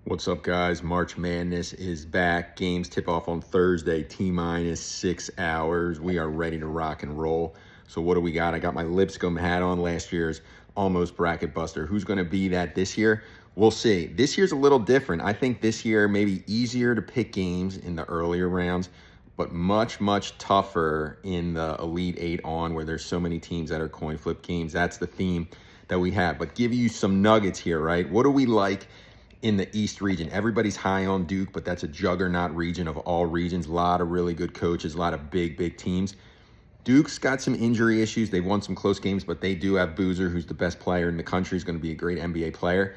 What's up, guys? March Madness is back. Games tip off on Thursday, T-minus 6 hours. We are ready to rock and roll. So what do we got? I got my Lipscomb hat on, last year's almost bracket buster. Who's going to be that this year? We'll see. This year's a little different. I think this year maybe easier to pick games in the earlier rounds, but much, much tougher in the Elite Eight on, where there's so many teams that are coin flip games. That's the theme that we have. But give you some nuggets here, right? What do we like in the East region? Everybody's high on Duke, but that's a juggernaut region of all regions. A lot of really good coaches, a lot of big teams. Duke's got some injury issues. They've won some close games, but they do have Boozer, who's the best player in the country. He's going to be a great NBA player.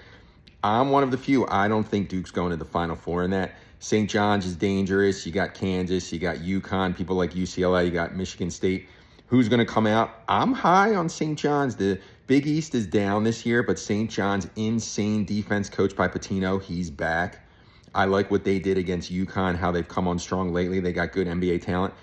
I'm one of the few. I don't think Duke's going to the Final Four in that. St. John's is dangerous. You got Kansas. You got UConn. People like UCLA. You got Michigan State. Who's going to come out? I'm high on St. John's. The Big East is down this year, but St. John's, insane defense coached by Patino. He's back. I like what they did against UConn, how they've come on strong lately. They got good NBA talent.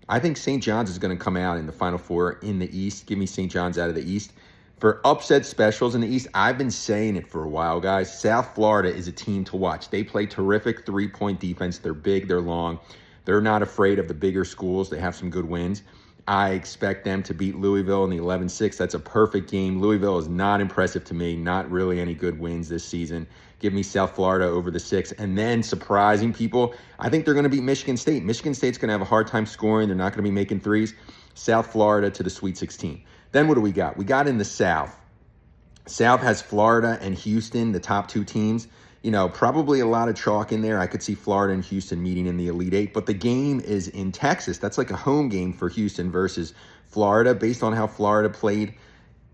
I think St. John's is going to come out in the Final Four in the East. Give me St. John's out of the East. For upset specials in the East, I've been saying it for a while, guys. South Florida is a team to watch. They play terrific three-point defense. They're big. They're long. They're not afraid of the bigger schools. They have some good wins. I expect them to beat Louisville in the 11-6. That's a perfect game. Louisville is not impressive to me. Not really any good wins this season. Give me South Florida over the 6. And then surprising people, I think they're going to beat Michigan State. Michigan State's going to have a hard time scoring. They're not going to be making threes. South Florida to the Sweet 16. Then what do we got? We got in the South. South has Florida and Houston, the top two teams. You know, probably a lot of chalk in there. I could see Florida and Houston meeting in the Elite Eight, but the game is in Texas. That's like a home game for Houston versus Florida, based on how Florida played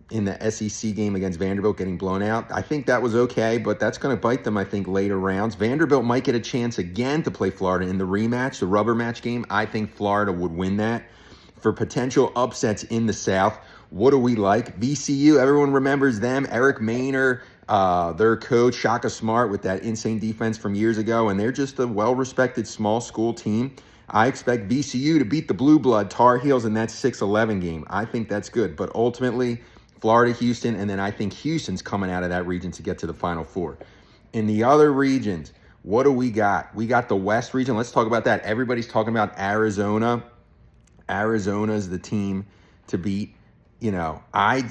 in the SEC game against Vanderbilt, getting blown out. I think that was okay, but that's going to bite them, I think, later rounds. Vanderbilt might get a chance again to play Florida in the rematch, the rubber match game. I think Florida would win that. For potential upsets in the South, what do we like? VCU, everyone remembers them. Eric Maynor, their coach, Shaka Smart, with that insane defense from years ago, and they're just a well-respected small school team. I expect VCU to beat the Blue Blood Tar Heels in that 6-11 game. I think that's good, but ultimately, Florida, Houston, and then I think Houston's coming out of that region to get to the Final Four. In the other regions, what do we got? We got the West region. Let's talk about that. Everybody's talking about Arizona. Arizona's the team to beat. You know,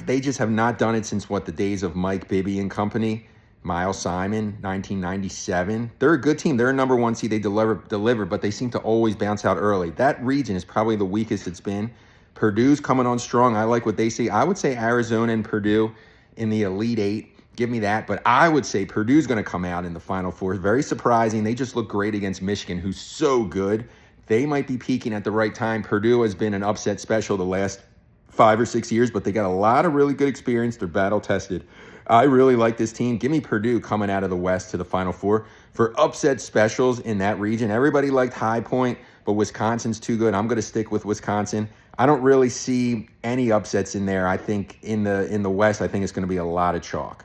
they just have not done it since the days of Mike Bibby and company. Miles Simon, 1997. They're a good team. They're a number one seed. They deliver, but they seem to always bounce out early. That region is probably the weakest it's been. Purdue's coming on strong. I like what they see. I would say Arizona and Purdue in the Elite Eight. Give me that. But I would say Purdue's going to come out in the Final Four. Very surprising. They just look great against Michigan, who's so good. They might be peaking at the right time. Purdue has been an upset special the last 5 or 6 years, but they got a lot of really good experience. They're battle tested. I really like this team. Give me Purdue coming out of the West to the Final Four. For upset specials in that region, everybody liked High Point, but Wisconsin's too good. I'm going to stick with Wisconsin. I don't really see any upsets in there. I think in the West, I think it's going to be a lot of chalk.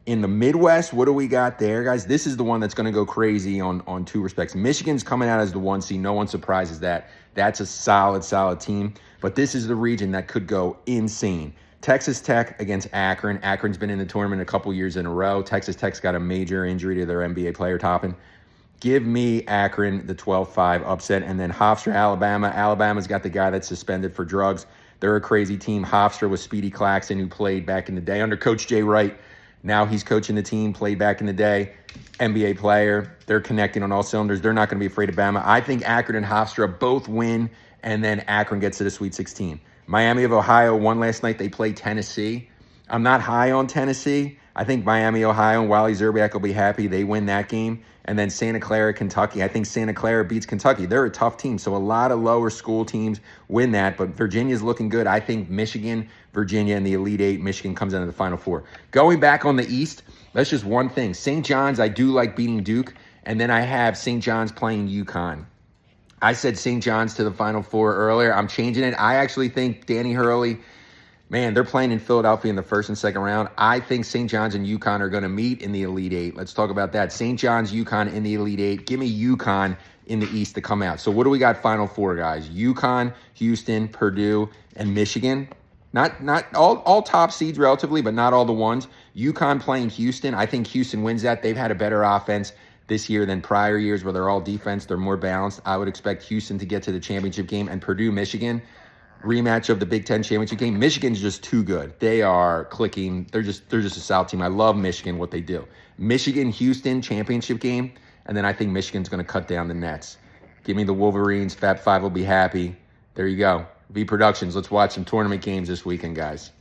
In the Midwest, what do we got there, guys? This is the one that's going to go crazy on two respects. Michigan's coming out as the 1 seed. No one surprises that. That's a solid team. But this is the region that could go insane. Texas Tech against Akron. Akron's been in the tournament a couple years in a row. Texas Tech's got a major injury to their NBA player, Toppin. Give me Akron, the 12-5 upset. And then Hofstra, Alabama. Alabama's got the guy that's suspended for drugs. They're a crazy team. Hofstra was Speedy Claxton, who played back in the day under Coach Jay Wright. Now he's coaching the team, played back in the day, NBA player. They're connecting on all cylinders. They're not going to be afraid of Bama. I think Akron and Hofstra both win, and then Akron gets to the Sweet 16. Miami of Ohio won last night. They played Tennessee. I'm not high on Tennessee. I think Miami, Ohio, and Wally Zerbiak will be happy. They win that game. And then Santa Clara, Kentucky. I think Santa Clara beats Kentucky. They're a tough team, so a lot of lower school teams win that. But Virginia's looking good. I think Michigan, Virginia, and the Elite Eight. Michigan comes into the Final Four. Going back on the East, that's just one thing. St. John's, I do like beating Duke. And then I have St. John's playing UConn. I said St. John's to the Final Four earlier. I'm changing it. I actually think Danny Hurley, man, they're playing in Philadelphia in the first and second round. I think St. John's and UConn are going to meet in the Elite Eight. Let's talk about that. St. John's, UConn in the Elite Eight. Give me UConn in the East to come out. So what do we got Final Four, guys? UConn, Houston, Purdue, and Michigan. Not all top seeds relatively, but not all the ones. UConn playing Houston. I think Houston wins that. They've had a better offense. this year than prior years where they're all defense. They're more balanced. I would expect Houston to get to the championship game, and Purdue, Michigan, rematch of the Big Ten championship game. Michigan's just too good. They are clicking. They're just a solid team. I love Michigan, what they do. Michigan, Houston championship game, and then I think Michigan's going to cut down the nets. Give me the Wolverines. Fab Five will be happy. There you go. V Productions. Let's watch some tournament games this weekend, guys.